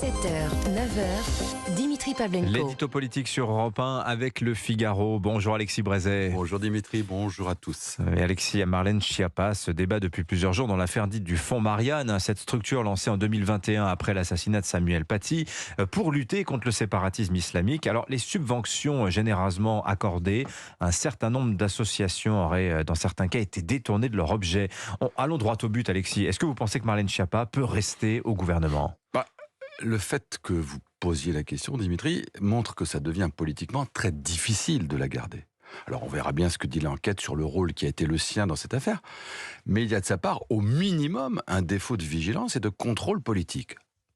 7h, 9h, Dimitri Pavlenko. L'édito politique sur Europe 1 avec Le Figaro. Bonjour Alexis Brézet. Bonjour Dimitri, bonjour à tous. Et Alexis, à Marlène Schiappa se débat depuis plusieurs jours dans l'affaire dite du Fonds Marianne, cette structure lancée en 2021 après l'assassinat de Samuel Paty pour lutter contre le séparatisme islamique. Alors les subventions généreusement accordées, un certain nombre d'associations auraient dans certains cas été détournées de leur objet. Allons droit au but Alexis, est-ce que vous pensez que Marlène Schiappa peut rester au gouvernement ? Le fait que vous posiez la question, Dimitri, montre que ça devient politiquement très difficile de la garder. Alors on verra bien ce que dit l'enquête sur le rôle qui a été le sien dans cette affaire, mais il y a de sa part au minimum un défaut de vigilance et de contrôle politique.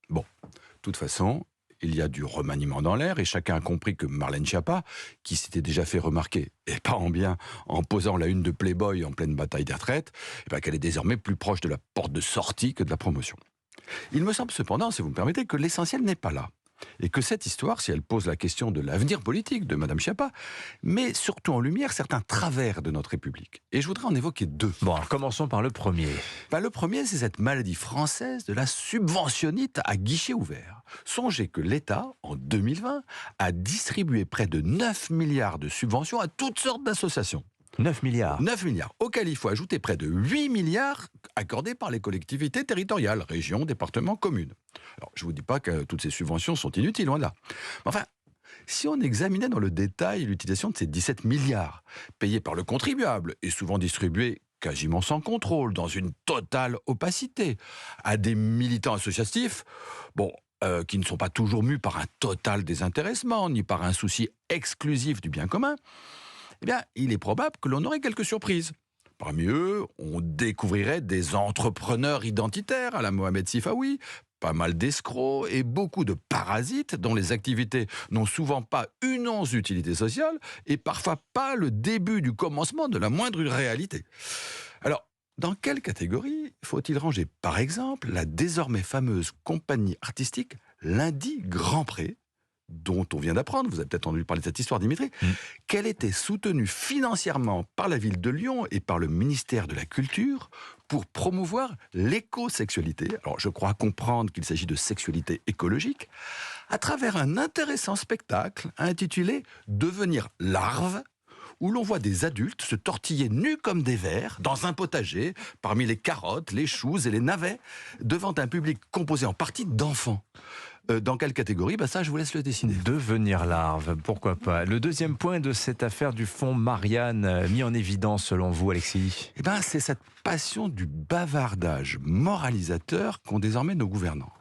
Bon, de toute façon, il y a du remaniement dans l'air et chacun a compris que Marlène Schiappa, qui s'était déjà fait remarquer, et pas en bien, en posant la une de Playboy en pleine bataille des retraites, qu'elle est désormais plus proche de la porte de sortie que de la promotion. Il me semble cependant, si vous me permettez, que l'essentiel n'est pas là. Et que cette histoire, si elle pose la question de l'avenir politique de Mme Schiappa, met surtout en lumière certains travers de notre République. Et je voudrais en évoquer deux. Bon, alors commençons par le premier. Le premier, c'est cette maladie française de la subventionnite à guichet ouvert. Songez que l'État, en 2020, a distribué près de 9 milliards de subventions à toutes sortes d'associations. 9 milliards. 9 milliards, auquel il faut ajouter près de 8 milliards accordés par les collectivités territoriales, régions, départements, communes. Alors, je ne vous dis pas que toutes ces subventions sont inutiles, loin de là. Mais enfin, si on examinait dans le détail l'utilisation de ces 17 milliards, payés par le contribuable et souvent distribués quasiment sans contrôle, dans une totale opacité, à des militants associatifs, qui ne sont pas toujours mus par un total désintéressement, ni par un souci exclusif du bien commun, il est probable que l'on aurait quelques surprises. Parmi eux, on découvrirait des entrepreneurs identitaires à la Mohamed Sifawi, pas mal d'escrocs et beaucoup de parasites dont les activités n'ont souvent pas une once d'utilité sociale et parfois pas le début du commencement de la moindre réalité. Alors, dans quelle catégorie faut-il ranger, par exemple, la désormais fameuse compagnie artistique Lundi Grand Pré, dont on vient d'apprendre, vous avez peut-être entendu parler de cette histoire, Dimitri, qu'elle était soutenue financièrement par la ville de Lyon et par le ministère de la Culture pour promouvoir l'écosexualité. Alors, je crois comprendre qu'il s'agit de sexualité écologique, à travers un intéressant spectacle intitulé « Devenir larve », où l'on voit des adultes se tortiller nus comme des vers dans un potager, parmi les carottes, les choux et les navets, devant un public composé en partie d'enfants. Dans quelle catégorie ? Ça, je vous laisse le décider. Devenir larve, pourquoi pas. Le deuxième point de cette affaire du Fonds Marianne, mis en évidence selon vous, Alexis ? C'est cette passion du bavardage moralisateur qu'ont désormais nos gouvernants.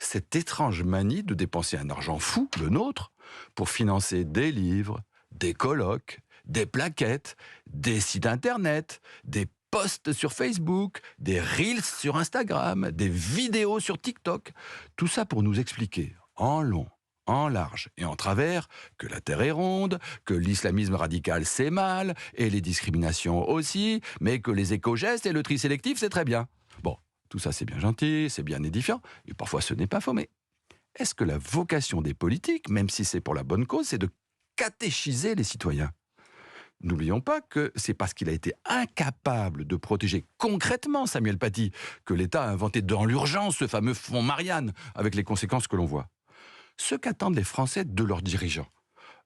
Cette étrange manie de dépenser un argent fou, le nôtre, pour financer des livres, des colloques, des plaquettes, des sites internet, des posts sur Facebook, des reels sur Instagram, des vidéos sur TikTok. Tout ça pour nous expliquer, en long, en large et en travers, que la Terre est ronde, que l'islamisme radical c'est mal, et les discriminations aussi, mais que les éco-gestes et le tri sélectif c'est très bien. Tout ça c'est bien gentil, c'est bien édifiant, et parfois ce n'est pas faux, mais est-ce que la vocation des politiques, même si c'est pour la bonne cause, c'est de catéchiser les citoyens ? N'oublions pas que c'est parce qu'il a été incapable de protéger concrètement Samuel Paty que l'État a inventé dans l'urgence ce fameux Fonds Marianne, avec les conséquences que l'on voit. Ce qu'attendent les Français de leurs dirigeants,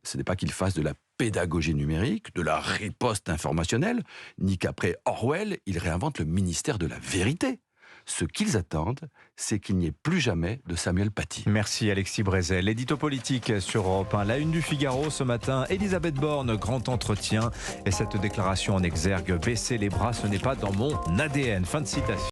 ce n'est pas qu'ils fassent de la pédagogie numérique, de la riposte informationnelle, ni qu'après Orwell, ils réinventent le ministère de la vérité. Ce qu'ils attendent, c'est qu'il n'y ait plus jamais de Samuel Paty. Merci Alexis Brézet. L'édito politique sur Europe 1. La une du Figaro ce matin, Elisabeth Borne, grand entretien. Et cette déclaration en exergue, baisser les bras, ce n'est pas dans mon ADN. Fin de citation.